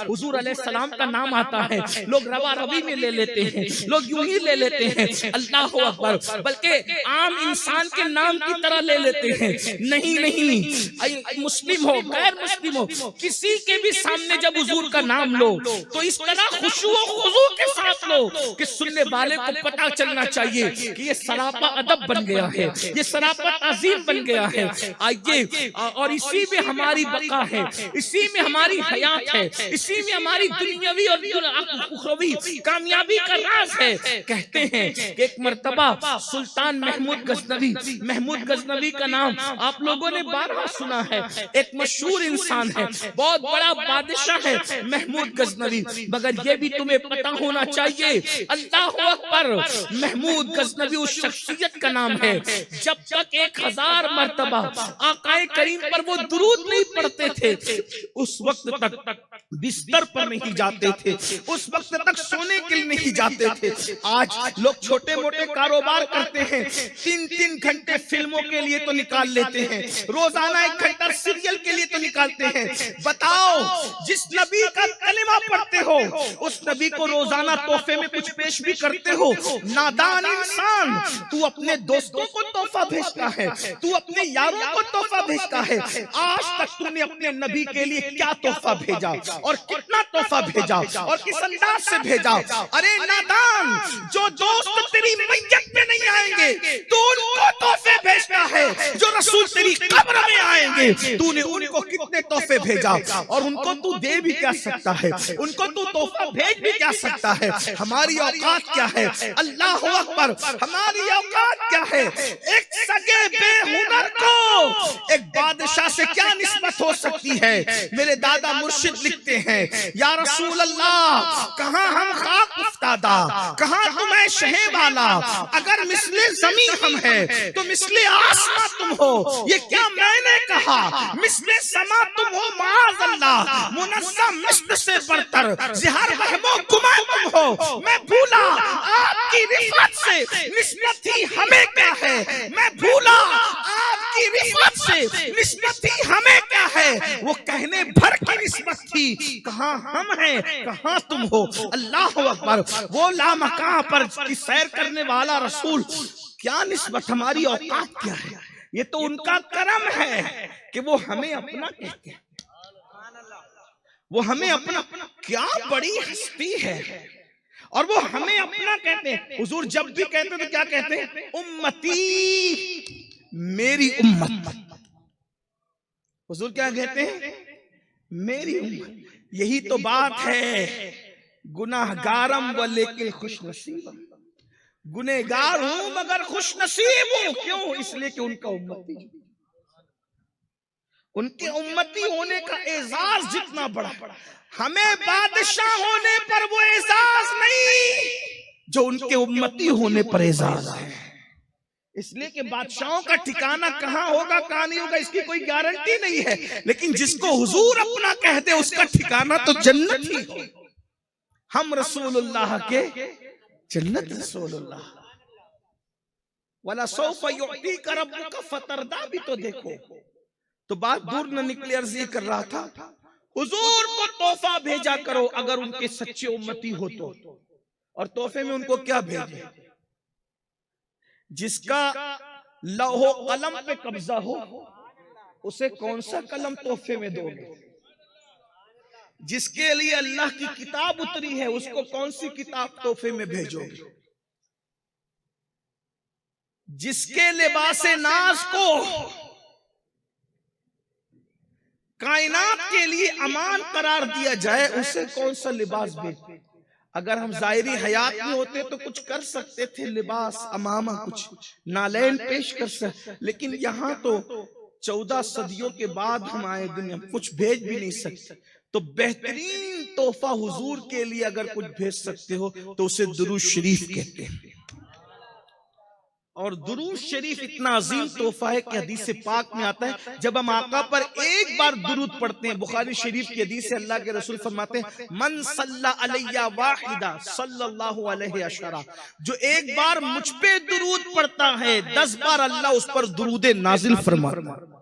हुजूर अलैहिस्सलाम का नाम आता है, लोग रवा रवी में ले लेते हैं, लोग यूं ही ले लेते हैं अल्लाह अकबर, बल्कि आम इंसान के नाम की तरह ले लेते हैं। नहीं नहीं, मुस्लिम हो गैर मुस्लिम हो, किसी के भी सामने जब हुजूर का नाम लो तो इस तरह खुशू और खुजू के साथ लो कि सुनने वाले को पता चलना चाहिए कि ये सरापा अदब बन गया है, ये सरापा तज़ीम बन गया है। आइए, और इसी में हमारी बका है, इसी में हमारी हयात है, इसी में हमारी दुनियावी और उखरवी कामयाबी का राज है। कहते हैं कि एक मर्तबा सुल्तान महमूद गजनवी का नाम आप लोगों ने बारहा सुना है, एक मशहूर इंसान है, बहुत बड़ा बादशाह है महमूद गजनवी, मगर ये भी तुम्हें पता होना चाहिए अल्लाह अकबर, महमूद गजनवी उस शख्सियत का नाम है जब तक 1000 मर्तबा आकाए करीम पर वो दुरूद नहीं पढ़ते थे उस वक्त तक बिस्तर पर नहीं जाते थे, उस वक्त तक सोने के लिए नहीं जाते थे। आज लोग छोटे मोटे कारोबार करते हैं, 3-3 घंटे फिल्मों के लिए तो निकाल लेते हैं, रोजाना 1 घंटा सीरियल के लिए तो निकालते हैं। बताओ, जिस नबी का कलिमा पढ़ते हो उस नबी को रोजाना तोहफे में कुछ पेश भी करते हो। नादान इंसान, तू अपने दोस्तों को तोहफा भेजता है, तू अपने यारों को तोहफा भेजता है। आज तक तूने अपने नबी के लिए क्या तोहफा भेजा और कितना तोहफा भेजा और किस अंदाज से भेजा? अरे नादान, जो दोस्त तेरी मैयत में नहीं आएंगे तू उनको तोहफे भेजता है, जो रसूल तेरी कब्र में आएंगे तूने उनको कितने तोहफे भेजा और उनको तू दे भी क्या सकता है, उनको तू तोहफा भेज भी क्या सकता है? हमारी औकात क्या है? अल्लाह अकबर, हमारी औकात क्या है? एक सगे बेहुनर को एक बादशाह से क्या निस्बत हो सकती है? मेरे दादा मुर्शिद लिखते हैं, या रसूल अल्लाह, कहाँ हम खाक उफ्तादा, कहाँ तुम्हें शहे वाला, अगर मिसले जमीन हम है तो मिसले आसमां तुम हो। ये क्या मैंने कहा? मिसले समा तुम हो माज़ अल्लाह, मुनज़्ज़म मिस्ल से बढ़कर ज़िहार महमो गुमा तुम हो। मैं भूला आपकी रिफ़त से निस्बत ही हमें क्या है, मैं भूला आपकी रिफ़त से निस्बत ही हमें क्या है। वो कहने भर की निस्बत थी, कहाँ हम हैं कहाँ तुम हो। अल्लाह अकबर, वो लामकां पर की सैर करने वाला रसूल, क्या निस्बत, हमारी औकात क्या है? ये तो उनका करम है कि वो हमें अपना कहते हैं, वो हमें अपना, क्या बड़ी हस्ती है और वो हमें अपना कहते हैं। हुजूर जब भी कहते हैं तो क्या कहते हैं? उम्मती, मेरी उम्मत। हुजूर क्या कहते हैं? मेरी उम्मत। यही तो बात है, गुनाहगारम व लेकिन खुश नसीब। गुनहगार हूं मगर खुश नसीब हूं। क्यों? इसलिए कि उनका उम्मती, उनके उम्मती होने का एजाज जितना बड़ा, हमें बादशाह होने पर वो एजाज नहीं जो उनके उम्मती होने पर एजाज है। इसलिए कि बादशाहों का ठिकाना कहाँ होगा कहाँ नहीं होगा इसकी कोई गारंटी नहीं है, लेकिन जिसको हुजूर अपना कहते उसका ठिकाना तो जन्नत ही हो। हम रसूलुल्लाह के जन्नत रसूलुल्लाह, वला सौफ युअतीका रब्बुका फतरदा भी तो देखो। तो बात दूर न निकले, अर्ज ये कर रहा था, हुजूर को तोहफा भेजा करो अगर उनके सच्चे उम्मती हो तो। और तोहफे में उनको क्या भेजे? जिसका लौहो कलम पे कब्जा हो उसे कौन सा कलम तोहफे में दोगे? जिसके लिए अल्लाह की किताब उतरी है उसको कौन सी किताब तोहफे में भेजोगे? जिसके लिबासे नाज को कायनात के लिए अमान करार दिया जाए उसे कौन सा लिबास भेजे? अगर हम जाहिरी हयात में होते तो कुछ कर सकते थे, लिबास अमामा कुछ नालैन पेश कर सकते, लेकिन यहाँ तो 14 सदियों के बाद हम आए दुनिया, कुछ भेज भी नहीं सकते। तो बेहतरीन तोहफा हुजूर के लिए अगर कुछ भेज सकते हो तो उसे दुरूद शरीफ कहते हैं। और दुरूद शरीफ इतना अजीम तोहफा है कि हदीस पाक में आता है जब हम आका पर एक बार दुरूद पढ़ते हैं, बुखारी शरीफ की हदीस से अल्लाह के रसूल फरमाते हैं, मन सल्ला अलैया वाहिदा सल्लल्लाहु अलैहि अशरा, जो एक बार मुझ पे दुरूद पढ़ता है 10 बार अल्लाह उस पर दुरूद नाजिल फरमाता है।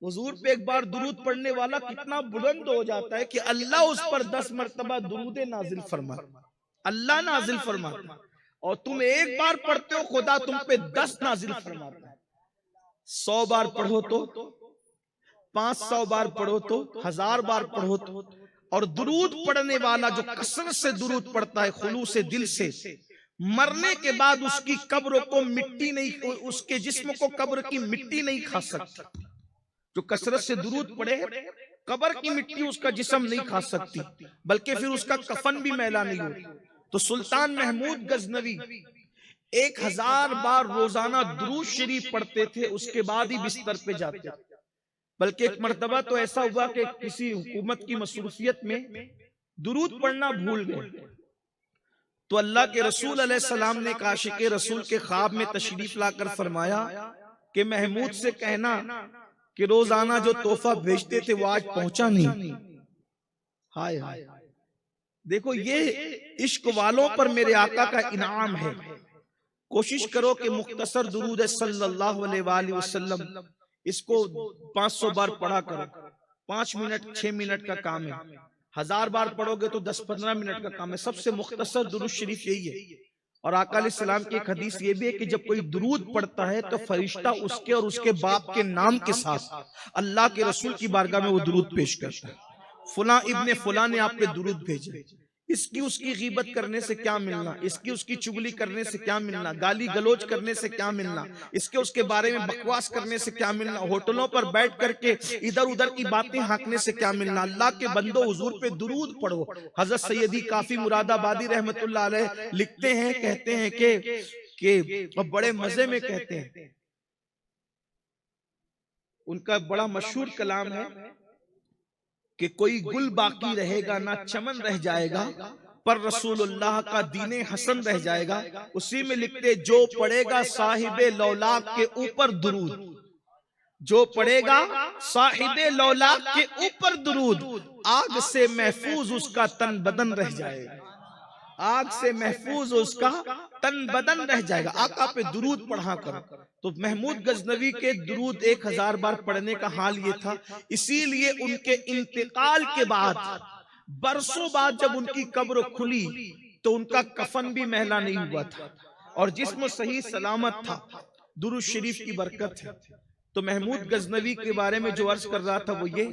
हुजूर पे एक बार दुरूद पढ़ने वाला कितना बुलंद हो जाता है कि अल्लाह उस पर 10 मर्तबा दुरूद नाजिल फरमा, अल्लाह नाजिल फरमा। और तुम एक बार पढ़ते हो, खुदा तुम पे 10 नाजिल फरमाता है। 100 बार पढ़ो तो, 500 बार पढ़ो तो, 1000 बार पढ़ो तो। और दुरूद पढ़ने वाला जो कसरत से दुरूद पढ़ता है, खुलूस से दिल से, मरने के बाद उसकी कब्र को मिट्टी नहीं, उसके जिस्म को कब्र की मिट्टी नहीं खा सकती। जो कसरत से दुरूद पढ़े, कब्र की मिट्टी उसका जिस्म नहीं खा सकती, बल्कि फिर उसका कफन भी मैला नहीं हो। तो सुल्तान महमूद गजनवी 1000 बार रोजाना दुरूद शरीफ पढ़ते थे, उसके बाद ही बिस्तर पे जाते। बल्कि एक मर्तबा तो ऐसा हुआ कि किसी हुकूमत की मसरूफियत में दुरूद पढ़ना भूल गए, तो अल्लाह के रसूल अलैहिस्सलाम ने काशिके रसूल के ख्वाब में तशरीफ लाकर फरमाया कि महमूद से कहना कि रोजाना जो तोहफा भेजते थे वो आज पहुंचा नहीं। हाय हाय, देखो ये इश्क वालों पर मेरे आका का इनाम है। कोशिश करो कि मुख्तसर दुरूद सल्लल्लाहु अलैहि वसल्लम इसको 500 बार पढ़ा करो। 5 मिनट 6 मिनट का काम है, 1000 बार पढ़ोगे तो 10-15 मिनट का काम है। सबसे मुख्तसर दुरूद शरीफ यही है। और आका अलैहिस्सलाम की एक हदीस ये भी है कि जब कोई दुरूद पढ़ता है तो फरिश्ता उसके और उसके बाप के नाम के साथ अल्लाह के रसूल की बारगाह में वो दुरूद पेश करता है। फुला इब्ने फुला ने आप पे दुरूद भेजे। इसकी उसकी गीबत करने से क्या मिलना, इसकी उसकी चुगली करने से क्या मिलना, गाली गलोच करने से क्या मिलना, इसके उसके बारे में बकवास करने से क्या मिलना, होटलों पर बैठ करके इधर उधर की बातें हाँकने से क्या मिलना। अल्लाह के बंदो हुजूर पे दुरूद पढ़ो। हजरत सैयदी काफी मुरादाबादी रहमतुल्लाह अलैह लिखते हैं, कहते हैं कि बड़े मजे में कहते हैं, उनका बड़ा मशहूर कलाम है कि कोई गुल बाकी रहेगा ना चमन रह जाएगा, पर रसूलुल्लाह का दीने हसन रह जाएगा। उसी में लिखते जो पढ़ेगा साहिबे लौलाक के ऊपर दुरूद, जो पढ़ेगा साहिबे लौलाक के ऊपर दुरूद, आग से महफूज उसका तन बदन रह जाएगा। आग से महफूज उसका तन बदन रह जाएगा। आका पे दुरूद पढ़ा करो। तो महमूद गजनवी के दुरूद 1000 बार पढ़ने का हाल ये था। इसीलिए उनके इंतकाल के बाद बरसों बाद जब उनकी कब्र खुली तो उनका कफन भी मैला नहीं हुआ था और जिस्म सही सलामत था। दुरूद शरीफ की बरकत है। तो महमूद गजनवी के बारे में जो अर्ज कर रहा था वो ये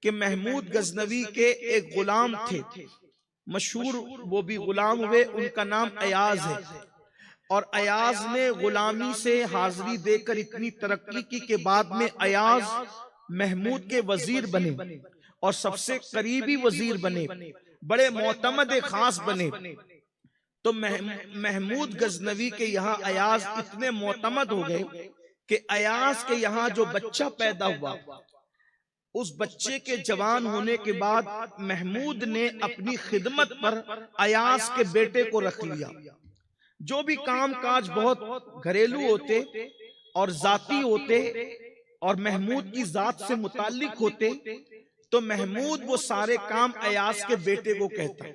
कि महमूद गजनवी के एक गुलाम थे, मशहूर वो भी गुलाम हुए, उनका नाम अयाज है। और अयाज ने गुलामी से हाजिरी देकर इतनी तरक्की की कि बाद में अयाज महमूद के वजीर बने और सबसे करीबी वजीर बने, बड़े मोतमद खास बने। तो महमूद गजनवी के यहाँ अयाज इतने मोतमद हो गए कि अयाज के यहाँ जो बच्चा पैदा हुआ, उस बच्चे के जवान होने के बाद महमूद ने अपनी खिदमत पर अयाज के बेटे को रख लिया। जो भी काम काज बहुत घरेलू होते और जाती होते और महमूद की जात से मुताल्लिक होते, तो महमूद वो सारे काम अयाज के बेटे को कहता।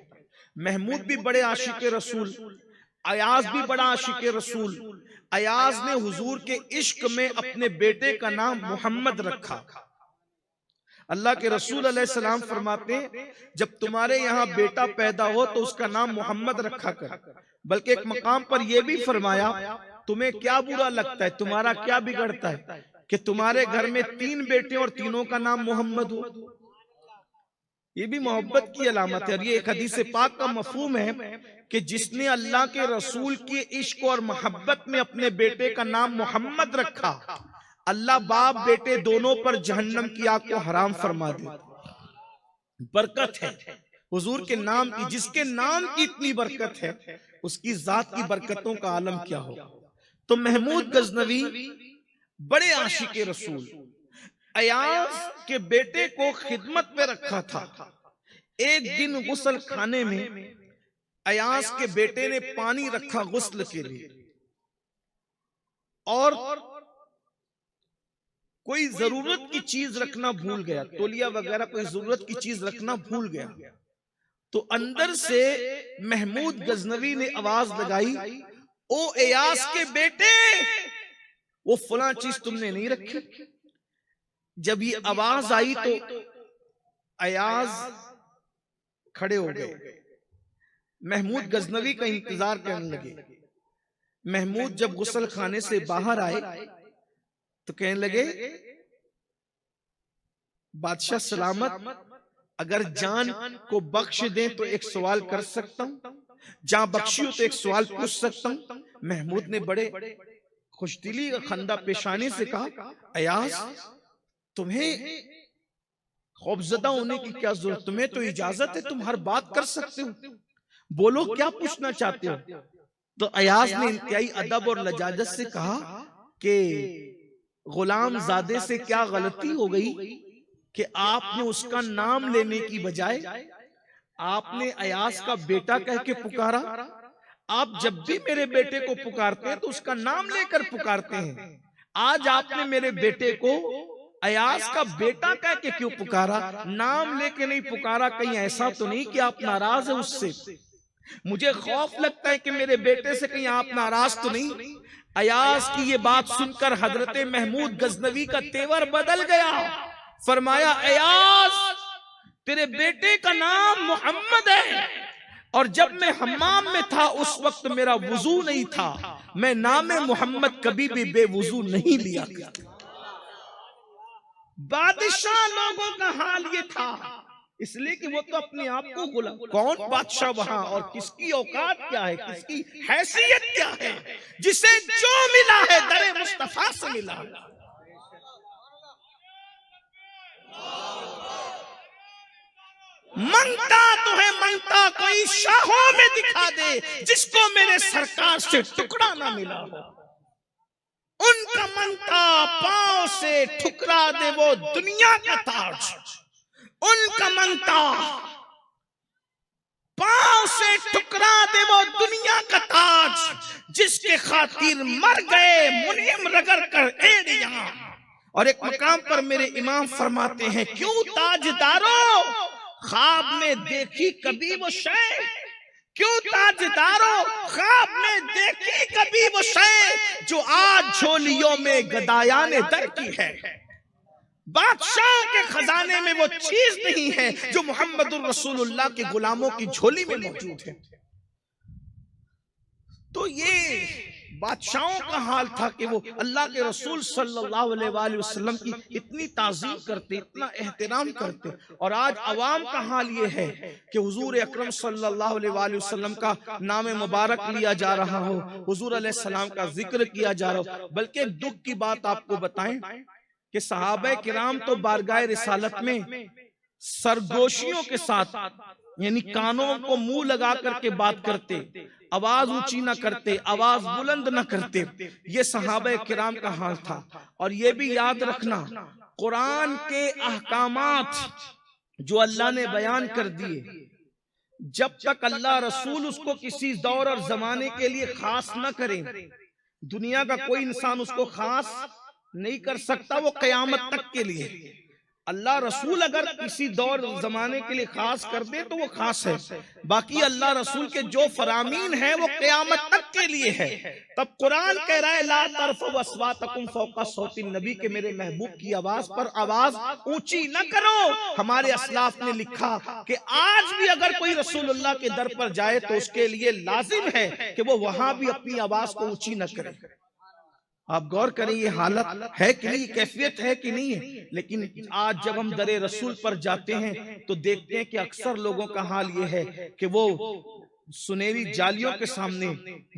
महमूद भी बड़े आशिक रसूल, अयाज भी बड़ा आशिक रसूल। अयाज ने हुजूर के इश्क में अपने बेटे का नाम मोहम्मद रखा। अल्लाह के रसूल अलैहिस्सलाम फरमाते जब तुम्हारे यहाँ बेटा पैदा हो तो उसका नाम मोहम्मद रखा कर। बल्कि एक मकाम पर यह भी फरमाया तुम्हें क्या बुरा लगता है, तुम्हारा क्या बिगड़ता है कि तुम्हारे घर में 3 बेटे और तीनों का नाम मोहम्मद हो। ये भी मोहब्बत की अलामत है। और ये एक हदीस पाक का मफहूम है कि जिसने अल्लाह के रसूल के इश्क और मोहब्बत में अपने बेटे का नाम मोहम्मद रखा, अल्लाह बाप बेटे दोनों पर जहन्नम की आग को हराम फरमा दे। बरकत है हुजूर के नाम की। जिसके नाम की इतनी बरकत है उसकी जात की बरकतों का आलम क्या हो। तो महमूद गजनवी बड़े आशिक रसूल, अयाज के बेटे को खिदमत में रखा था। एक दिन गुस्ल खाने में अयाज के बेटे ने पानी रखा गुस्ल के लिए और कोई जरूरत की चीज रखना भूल गया, तौलिया वगैरह कोई जरूरत की चीज रखना भूल गया। तो अंदर से महमूद गजनवी ने आवाज लगाई, ओ अयाज के बेटे, वो फलां चीज तुमने नहीं रखी। जब ये आवाज आई तो अयाज खड़े हो गए। महमूद गजनवी का इंतजार करने लगे। महमूद जब गुस्ल खाने से बाहर आए तो कहने लगे, बादशाह सलामत, अगर जान को बख्श दें तो एक सवाल कर सकता हूं, जान बख्शी हो तो एक सवाल पूछ सकता हूं। महमूद ने बड़े खुशदिली खंदा पेशानी से कहा, अयाज तुम्हें खौफजदा होने की क्या जरूरत, तुम्हें तो इजाजत है, तुम हर बात कर सकते हो, बोलो क्या पूछना चाहते हो। तो अयाज ने इंतहाई अदब और लजाजत से कहा कि गुलाम जादे से क्या गलती हो गई कि आपने उसका नाम लेने की बजाय आपने अयाज का बेटा कह के पुकारा। आप जब भी मेरे बेटे को पुकारते हैं तो उसका नाम लेकर पुकारते हैं, आज आपने मेरे बेटे को अयाज का बेटा कह के क्यों पुकारा, नाम लेके नहीं पुकारा। कहीं ऐसा तो नहीं कि आप नाराज है उससे, मुझे खौफ लगता है कि मेरे बेटे से कहीं आप नाराज तो नहीं। अयाज की ये बात सुनकर हजरत महमूद गजनवी का तेवर बदल गया। फरमाया, अयाज तेरे बेटे का नाम मोहम्मद है, और जब मैं हम्माम में था उस वक्त मेरा वुजू नहीं था, मैं नाम मोहम्मद कभी भी बेवुजू नहीं लिया करता। बादशाह लोगों का हाल ये था, इसलिए कि वो तो अपने आप को गुलाम, कौन बादशाह वहां और किसकी औकात क्या है, किसकी हैसियत क्या है, जिसे जो मिला है दरे मुस्तफा से मिला। मंगता तो है मंगता कोई शाहों में दिखा दे, जिसको मेरे सरकार से टुकड़ा ना मिला हो। उनका मंगता पांव से ठुकरा दे वो दुनिया का ताज, उनका मंगता पांव से ठुकरा दे वो दुनिया का ताज, जिसके खातिर मर गए मुनीम रगड़ कर एड़ियां। और एक मकाम पर मेरे इमाम फरमाते हैं, क्यों ताजदारों ख्वाब में देखी कभी वो शय, क्यों ताजदारों ख्वाब में देखी कभी वो शय, जो आज झोलियों में गदायाने दर की है। बादशाह के खजाने में वो चीज नहीं है जो मोहम्मदुर रसूलुल्लाह के गुलामों की झोली में मौजूद है। तो ये बादशाहों का हाल था कि वो अल्लाह के रसूल सल्लल्लाहु अलैहि वसल्लम की इतनी ताज़ीम करते, इतना एहतराम करते। और आज अवाम का हाल ये है कि हुजूर अकरम सल्लल्लाहु अलैहि वसल्लम का नाम मुबारक लिया जा रहा हो, हुजूर अलैहिस्सलाम का जिक्र किया जा रहा हो। बल्कि दुख की बात आपको बताएं कि सहाबा किराम तो बारगाह रिसालत में सरगोशियों के साथ, यानी कानों को मुंह लगा करके बात करते, आवाज ऊंची ना करते, आवाज बुलंद ना करते। ये सहाबा किराम का हाल था। और ये भी याद रखना, कुरान के अहकामात जो अल्लाह ने बयान कर दिए, जब तक अल्लाह रसूल उसको किसी दौर और जमाने के लिए खास न करें, दुनिया का कोई इंसान उसको खास नहीं कर सकता। वो कयामत तक के लिए, अल्लाह रसूल अगर किसी दौर जमाने के लिए खास कर दे तो वो खास है, बाकी अल्लाह रसूल के जो फरामीन है वो कयामत तक के लिए है। तब कुरान कह रहा है, ला तरफ़ू अस्वातकुम फौका सौति नबी, के मेरे महबूब की आवाज पर आवाज ऊंची न करो। हमारे असलाफ ने लिखा कि आज भी अगर कोई रसूलुल्लाह के दर पर जाए तो उसके लिए लाजिम है कि वो वहां भी अपनी आवाज को ऊंची न करे। आप गौर करें, ये हालत है कि नहीं, कैफियत है कि नहीं है। लेकिन आज जब हम दरे रसूल पर जाते हैं तो देखते हैं कि अक्सर लोगों का हाल ये है कि वो सुनहरी जालियों के सामने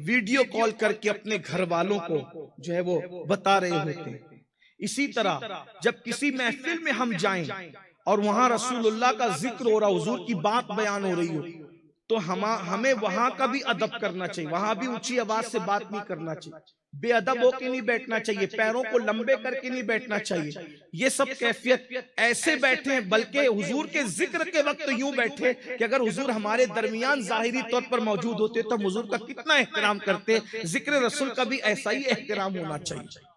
वीडियो कॉल करके अपने घर वालों को जो है वो बता रहे होते हैं। इसी तरह जब किसी महफिल में हम जाएं और वहां रसूलुल्लाह का जिक्र हो रहा, हुजूर की बात बयान हो रही हो, तो हमें वहां का भी अदब करना चाहिए। वहां भी ऊंची आवाज से बात नहीं करना चाहिए, बेअदब होके नहीं बैठना चाहिए, पैरों को लंबे करके नहीं बैठना चाहिए। ये सब कैफियत ऐसे बैठे, बल्कि हुजूर के जिक्र के वक्त यूं बैठे कि अगर हुजूर हमारे दरमियान जाहिरी तौर पर मौजूद होते तो हम हुजूर का कितना एहतराम करते। जिक्र रसूल का भी ऐसा ही एहतराम होना चाहिए।